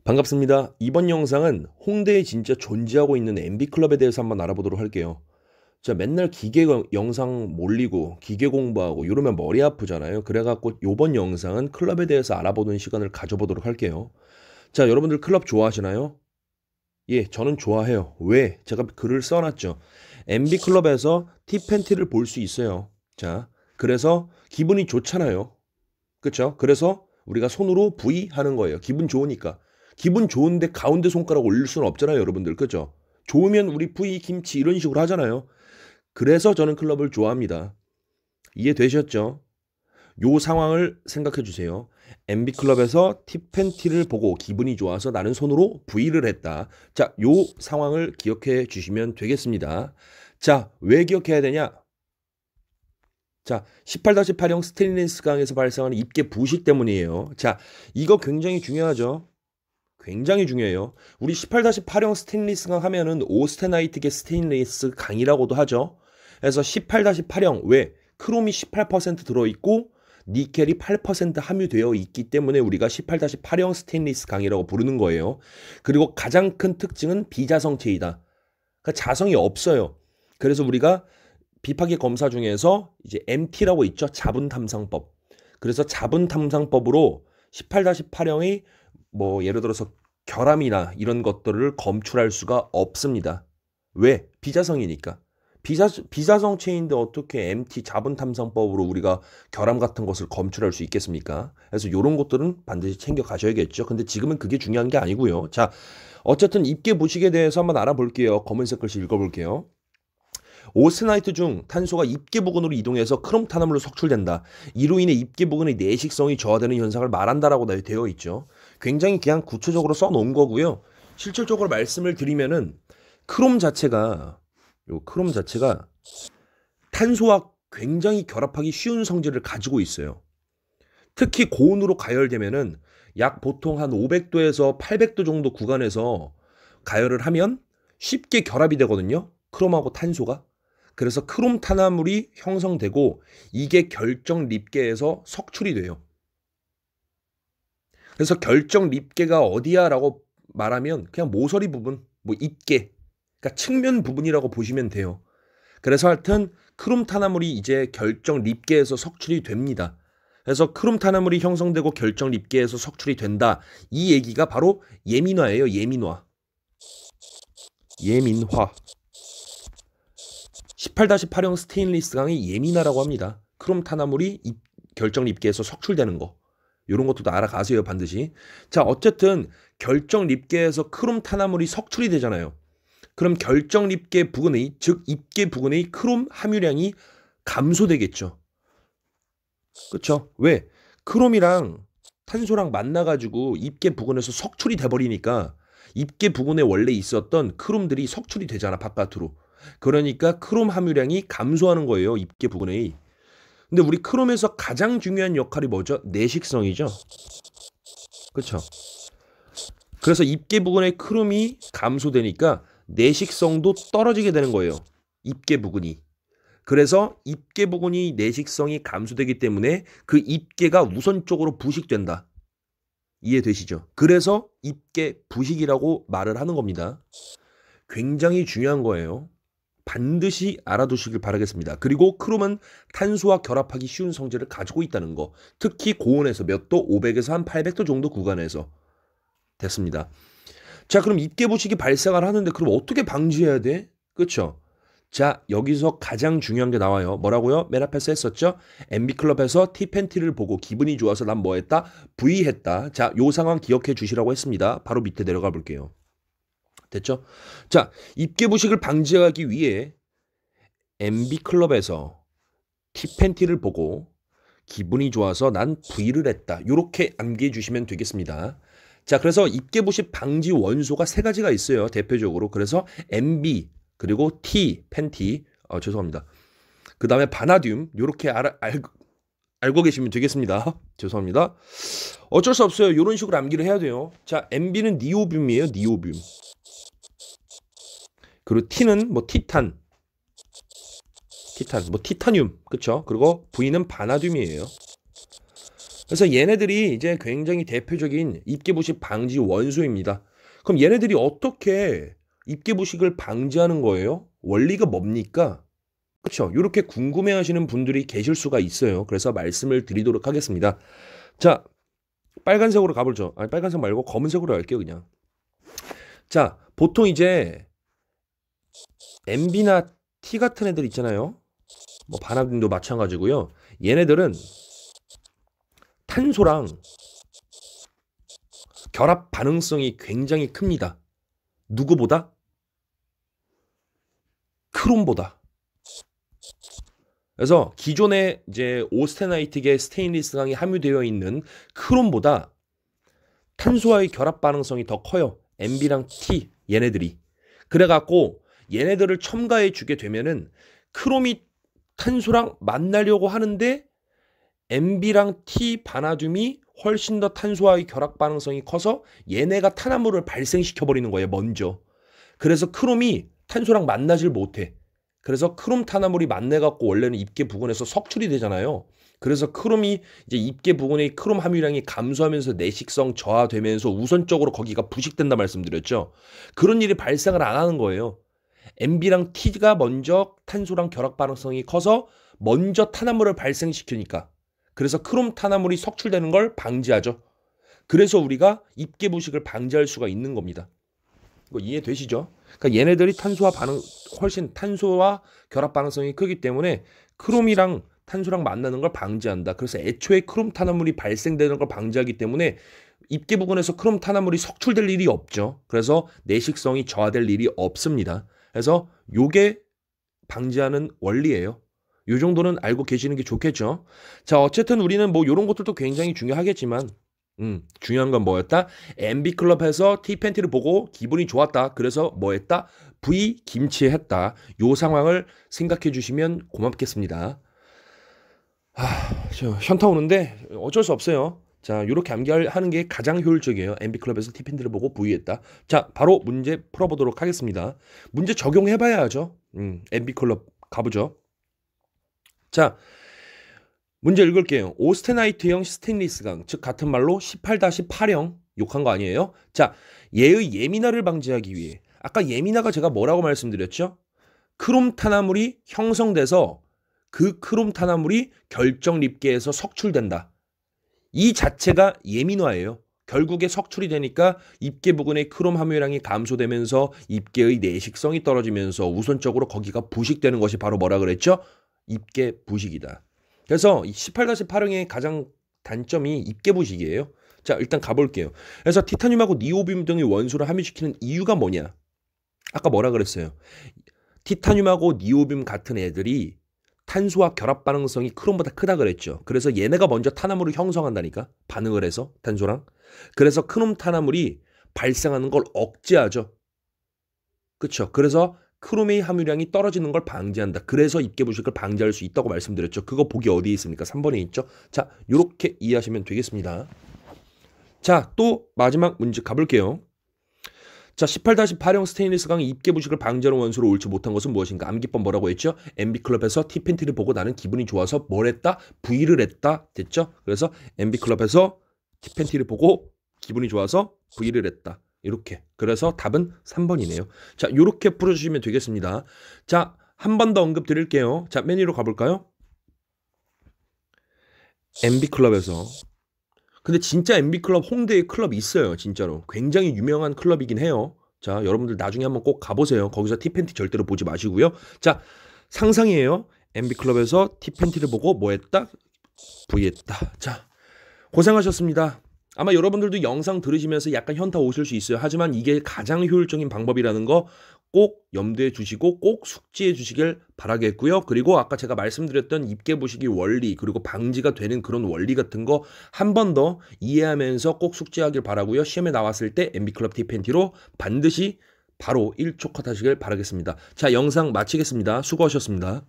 반갑습니다. 이번 영상은 홍대에 진짜 존재하고 있는 MB클럽에 대해서 한번 알아보도록 할게요. 자, 맨날 기계 영상 몰리고 기계 공부하고 이러면 머리 아프잖아요. 그래갖고 이번 영상은 클럽에 대해서 알아보는 시간을 가져보도록 할게요. 자, 여러분들 클럽 좋아하시나요? 예, 저는 좋아해요. 왜? 제가 글을 써놨죠. MB클럽에서 티팬티를 볼 수 있어요. 자, 그래서 기분이 좋잖아요. 그쵸? 그래서 우리가 손으로 V 하는 거예요. 기분 좋으니까. 기분 좋은데 가운데 손가락 올릴 수는 없잖아요, 여러분들. 그죠? 좋으면 우리 V 김치 이런 식으로 하잖아요. 그래서 저는 클럽을 좋아합니다. 이해되셨죠? 요 상황을 생각해 주세요. MB클럽에서 티팬티를 보고 기분이 좋아서 나는 손으로 V를 했다. 자, 요 상황을 기억해 주시면 되겠습니다. 자, 왜 기억해야 되냐? 자, 18-8형 스테인리스 강에서 발생하는 입계 부식 때문이에요. 자, 이거 굉장히 중요하죠. 굉장히 중요해요. 우리 18-8형 스테인리스 강 하면은 오스테나이트계 스테인리스 강이라고도 하죠. 그래서 18-8형 왜? 크롬이 18% 들어있고 니켈이 8% 함유되어 있기 때문에 우리가 18-8형 스테인리스 강이라고 부르는 거예요. 그리고 가장 큰 특징은 비자성체이다. 그러니까 자성이 없어요. 그래서 우리가 비파기 검사 중에서 이제 MT라고 있죠. 자분 탐상법. 그래서 자분 탐상법으로 18-8형의 뭐 예를 들어서 결함이나 이런 것들을 검출할 수가 없습니다. 왜? 비자성이니까. 비자성체인데 어떻게 MT 자분 탐상법으로 우리가 결함 같은 것을 검출할 수 있겠습니까? 그래서 이런 것들은 반드시 챙겨 가셔야겠죠. 근데 지금은 그게 중요한 게 아니고요. 자, 어쨌든 입계 부식에 대해서 한번 알아볼게요. 검은색 글씨 읽어볼게요. 오스나이트 중 탄소가 입계 부근으로 이동해서 크롬 탄화물로 석출된다. 이로 인해 입계 부근의 내식성이 저하되는 현상을 말한다라고 되어 있죠. 굉장히 그냥 구체적으로 써놓은 거고요. 실질적으로 말씀을 드리면은 크롬 자체가 탄소와 굉장히 결합하기 쉬운 성질을 가지고 있어요. 특히 고온으로 가열되면은 약 보통 한 500도에서 800도 정도 구간에서 가열을 하면 쉽게 결합이 되거든요. 크롬하고 탄소가. 그래서 크롬 탄화물이 형성되고 이게 결정 립계에서 석출이 돼요. 그래서 결정 립계가 어디야라고 말하면 그냥 모서리 부분, 뭐 입계, 그러니까 측면 부분이라고 보시면 돼요. 그래서 하여튼 크롬 탄화물이 이제 결정 립계에서 석출이 됩니다. 그래서 크롬 탄화물이 형성되고 결정 립계에서 석출이 된다. 이 얘기가 바로 예민화예요. 예민화. 예민화. 18-8형 스테인리스 강의 예민화라고 합니다. 크롬 탄화물이 결정 립계에서 석출되는 거. 이런 것도 알아가세요, 반드시. 자, 어쨌든 결정 립계에서 크롬 탄화물이 석출이 되잖아요. 그럼 결정 립계 부근의, 즉 입계 부근의 크롬 함유량이 감소되겠죠. 그렇죠? 왜? 크롬이랑 탄소랑 만나가지고 입계 부근에서 석출이 돼버리니까 입계 부근에 원래 있었던 크롬들이 석출이 되잖아, 바깥으로. 그러니까 크롬 함유량이 감소하는 거예요, 입계 부근에. 근데 우리 크롬에서 가장 중요한 역할이 뭐죠? 내식성이죠. 그렇죠? 그래서 입계 부근의 크롬이 감소되니까 내식성도 떨어지게 되는 거예요. 입계 부근이. 그래서 입계 부근이 내식성이 감소되기 때문에 그 입계가 우선적으로 부식된다. 이해되시죠? 그래서 입계 부식이라고 말을 하는 겁니다. 굉장히 중요한 거예요. 반드시 알아두시길 바라겠습니다. 그리고 크롬은 탄소와 결합하기 쉬운 성질을 가지고 있다는 거. 특히 고온에서 몇 도? 500에서 한 800도 정도 구간에서. 됐습니다. 자, 그럼 입계 부식이 발생을 하는데 그럼 어떻게 방지해야 돼? 그렇죠? 자, 여기서 가장 중요한 게 나와요. 뭐라고요? 맨 앞에서 했었죠? MB클럽에서 티팬티를 보고 기분이 좋아서 난 뭐 했다? V 했다. 자, 요 상황 기억해 주시라고 했습니다. 바로 밑에 내려가 볼게요. 됐죠? 자, 입계 부식을 방지하기 위해 MB클럽에서 티팬티를 보고 기분이 좋아서 난 V를 했다. 이렇게 암기해 주시면 되겠습니다. 자, 그래서 입계 부식 방지 원소가 세 가지가 있어요. 대표적으로. 그래서 MB 그리고 T, 팬티, 죄송합니다. 그 다음에 바나듐, 요렇게 알고 계시면 되겠습니다. 죄송합니다. 어쩔 수 없어요. 이런 식으로 암기를 해야 돼요. 자, MB는 니오뷴이에요. 니오뷴. 그리고 T는 뭐 티탄, 뭐 티타늄, 그쵸? 그리고 V는 바나듐이에요. 그래서 얘네들이 이제 굉장히 대표적인 입계부식 방지 원소입니다. 그럼 얘네들이 어떻게 입계부식을 방지하는 거예요? 원리가 뭡니까? 그렇죠. 이렇게 궁금해하시는 분들이 계실 수가 있어요. 그래서 말씀을 드리도록 하겠습니다. 자, 빨간색으로 가보죠. 아니, 빨간색 말고 검은색으로 할게요, 그냥. 자, 보통 이제 MB나 T 같은 애들 있잖아요. 뭐 반항등도 마찬가지고요. 얘네들은 탄소랑 결합 반응성이 굉장히 큽니다. 누구보다? 크롬보다. 그래서 기존에 이제 오스테나이트계 스테인리스강이 함유되어 있는 크롬보다 탄소와의 결합 반응성이 더 커요. MB랑 T 얘네들이. 그래갖고 얘네들을 첨가해 주게 되면은 크롬이 탄소랑 만나려고 하는데 MB랑 T 반아듐이 훨씬 더 탄소와의 결합 반응성이 커서 얘네가 탄화물을 발생시켜 버리는 거예요. 먼저. 그래서 크롬이 탄소랑 만나질 못해. 그래서 크롬 탄화물이 만나갖고 원래는 입계 부근에서 석출이 되잖아요. 그래서 크롬이 이제 입계 부근의 크롬 함유량이 감소하면서 내식성 저하되면서 우선적으로 거기가 부식된다 말씀드렸죠. 그런 일이 발생을 안 하는 거예요. MB랑 T가 먼저 탄소랑 결합 반응성이 커서 먼저 탄화물을 발생시키니까. 그래서 크롬 탄화물이 석출되는 걸 방지하죠. 그래서 우리가 입계 부식을 방지할 수가 있는 겁니다. 이거 이해되시죠? 그러니까 얘네들이 훨씬 탄소와 결합 반응성이 크기 때문에 크롬이랑 탄소랑 만나는 걸 방지한다. 그래서 애초에 크롬 탄화물이 발생되는 걸 방지하기 때문에 입계 부근에서 크롬 탄화물이 석출될 일이 없죠. 그래서 내식성이 저하될 일이 없습니다. 그래서 요게 방지하는 원리예요. 요 정도는 알고 계시는 게 좋겠죠. 자, 어쨌든 우리는 뭐 요런 것들도 굉장히 중요하겠지만 중요한 건 뭐였다? MB클럽에서 T팬티를 보고 기분이 좋았다. 그래서 뭐 했다? V 김치했다. 요 상황을 생각해 주시면 고맙겠습니다. 저 현타 오는데 어쩔 수 없어요. 자, 요렇게 암기하는 게 가장 효율적이에요. MB클럽에서 T팬티를 보고 V했다. 자, 바로 문제 풀어보도록 하겠습니다. 문제 적용해봐야 하죠. MB클럽 가보죠. 자, 문제 읽을게요. 오스테나이트형 스테인리스강, 즉 같은 말로 18-8형 욕한 거 아니에요? 자, 얘의 예민화를 방지하기 위해 아까 예민화가 제가 뭐라고 말씀드렸죠? 크롬 탄화물이 형성돼서 그 크롬 탄화물이 결정 립계에서 석출된다. 이 자체가 예민화예요. 결국에 석출이 되니까 입계 부근의 크롬 함유량이 감소되면서 입계의 내식성이 떨어지면서 우선적으로 거기가 부식되는 것이 바로 뭐라 그랬죠? 입계 부식이다. 그래서 18-8형의 가장 단점이 입계 부식이에요. 자, 일단 가볼게요. 그래서 티타늄하고 니오비움 등의 원소를 함유시키는 이유가 뭐냐? 아까 뭐라 그랬어요? 티타늄하고 니오비움 같은 애들이 탄소와 결합 반응성이 크롬보다 크다 그랬죠. 그래서 얘네가 먼저 탄화물을 형성한다니까. 반응을 해서 탄소랑. 그래서 크롬 탄화물이 발생하는 걸 억제하죠. 그렇죠. 그래서 크롬의 함유량이 떨어지는 걸 방지한다. 그래서 입계 부식을 방지할 수 있다고 말씀드렸죠. 그거 보기 어디에 있습니까? 3번에 있죠. 자, 이렇게 이해하시면 되겠습니다. 자, 또 마지막 문제 가볼게요. 자, 18-8형 스테인리스 강의 입계 부식을 방지하는 원소로 옳지 못한 것은 무엇인가? 암기법 뭐라고 했죠? MB클럽에서 T팬티를 보고 나는 기분이 좋아서 뭘 했다? V를 했다. 됐죠? 그래서 MB클럽에서 T팬티를 보고 기분이 좋아서 V를 했다. 이렇게. 그래서 답은 3번이네요. 자, 이렇게 풀어주시면 되겠습니다. 자, 한 번 더 언급 드릴게요. 자, 맨 위로 가볼까요? MB클럽에서. 근데 진짜 MB클럽 홍대에 클럽이 있어요. 진짜로. 굉장히 유명한 클럽이긴 해요. 자, 여러분들 나중에 한번 꼭 가보세요. 거기서 T팬티 절대로 보지 마시고요. 자, 상상이에요. MB클럽에서 T팬티를 보고 뭐 했다? V했다. 자, 고생하셨습니다. 아마 여러분들도 영상 들으시면서 약간 현타 오실 수 있어요. 하지만 이게 가장 효율적인 방법이라는 거 꼭 염두에 두시고 꼭 숙지해 주시길 바라겠고요. 그리고 아까 제가 말씀드렸던 입계 부식의 원리 그리고 방지가 되는 그런 원리 같은 거 한 번 더 이해하면서 꼭 숙지하길 바라고요. 시험에 나왔을 때 MB클럽 T팬티로 반드시 바로 1초 컷 하시길 바라겠습니다. 자, 영상 마치겠습니다. 수고하셨습니다.